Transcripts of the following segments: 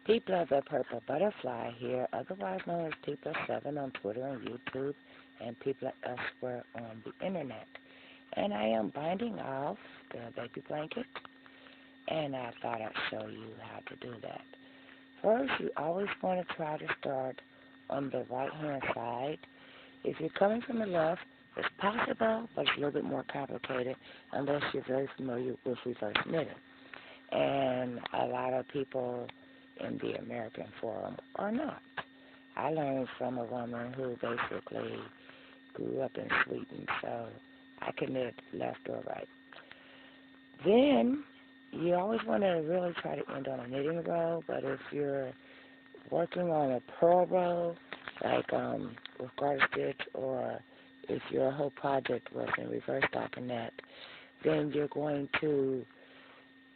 People of the Purple Butterfly here, otherwise known as People7 on Twitter and YouTube, and people elsewhere on the internet. And I am binding off the baby blanket, and I thought I'd show you how to do that. First, you always want to try to start on the right-hand side. If you're coming from the left, it's possible, but it's a little bit more complicated unless you're very familiar with reverse knitting. And a lot of people in the American Forum are not. I learned from a woman who basically grew up in Sweden, so I can knit left or right. Then you always want to really try to end on a knitting row, but if you're working on a purl row, like with garter stitch, or if your whole project was in reverse stockinette, then you're going to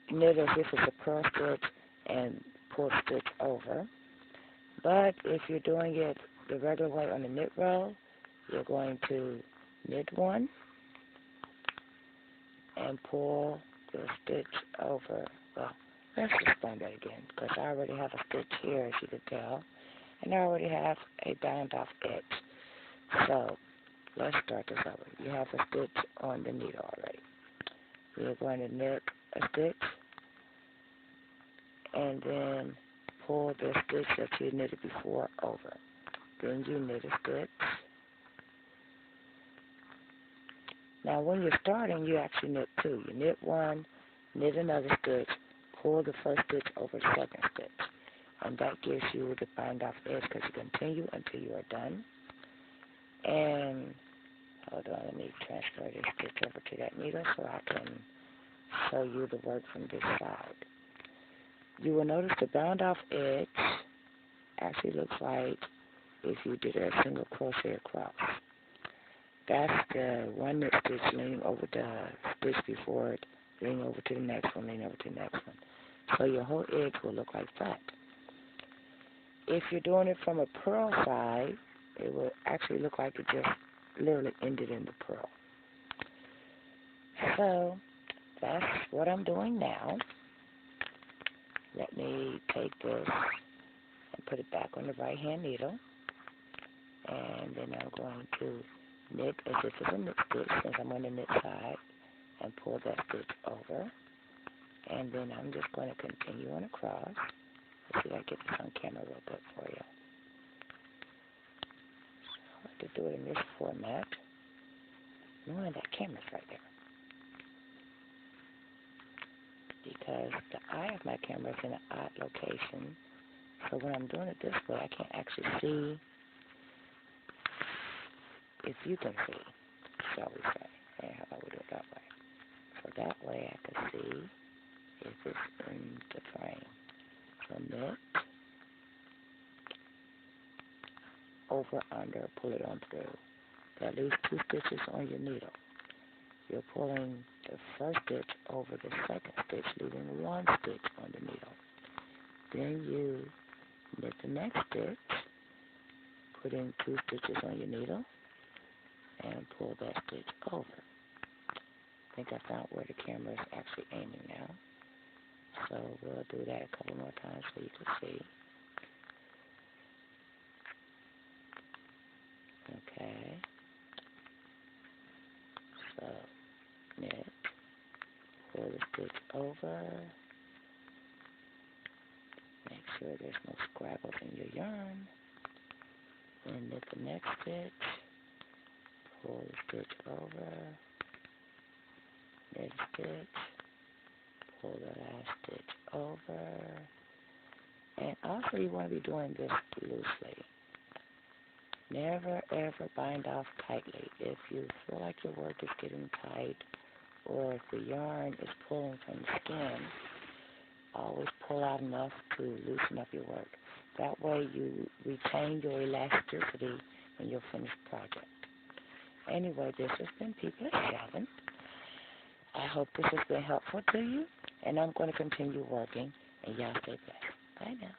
knit as if it's a purl stitch and pull the stitch over. But if you're doing it the regular way on the knit row, you're going to knit one and pull the stitch over. Well, let's just find that again, because I already have a stitch here, as you can tell, and I already have a bound off edge. So let's start this over. You have a stitch on the needle already. You're going to knit a stitch and then pull the stitch that you knitted before over. Then you knit a stitch. Now when you're starting, you actually knit two. You knit one, knit another stitch, pull the first stitch over the second stitch. And that gives you the bind off edge, because you continue until you are done. And hold on, let me transfer this stitch over to that needle so I can show you the work from this side. You will notice the bound off edge actually looks like if you did a single crochet across. That's the one knit stitch leaning over the stitch before it, leaning over to the next one, leaning over to the next one. So your whole edge will look like that. If you're doing it from a purl side, it will actually look like it just literally ended in the purl. So that's what I'm doing now. Let me take this and put it back on the right hand needle, and then I'm going to knit as if it's a knit stitch since I'm on the knit side, and pull that stitch over, and then I'm just going to continue on across. Let's see if I get this on camera real good for you. I like to do it in this format, knowing that camera's right there, because the eye of my camera is in an odd location, so when I'm doing it this way, I can't actually see if you can see, shall we say. Hey, how about we do it that way? So that way I can see if it's in the frame. So knit, over, under, pull it on through. That leaves two stitches on your needle. You're pulling the first stitch over the second stitch, leaving one stitch on the needle. Then you knit the next stitch, put in two stitches on your needle, and pull that stitch over. I think I found where the camera is actually aiming now. So we'll do that a couple more times so you can see. Okay. So knit, pull the stitch over, make sure there's no scrabbles in your yarn, then knit the next stitch, pull the stitch over, knit a stitch, pull the last stitch over, and also you want to be doing this loosely. Never ever bind off tightly. If you feel like your work is getting tight, or if the yarn is pulling from the skin, always pull out enough to loosen up your work. That way you retain your elasticity in your finished project. Anyway, this has been People7. I hope this has been helpful to you, and I'm going to continue working, and y'all stay blessed. Bye now.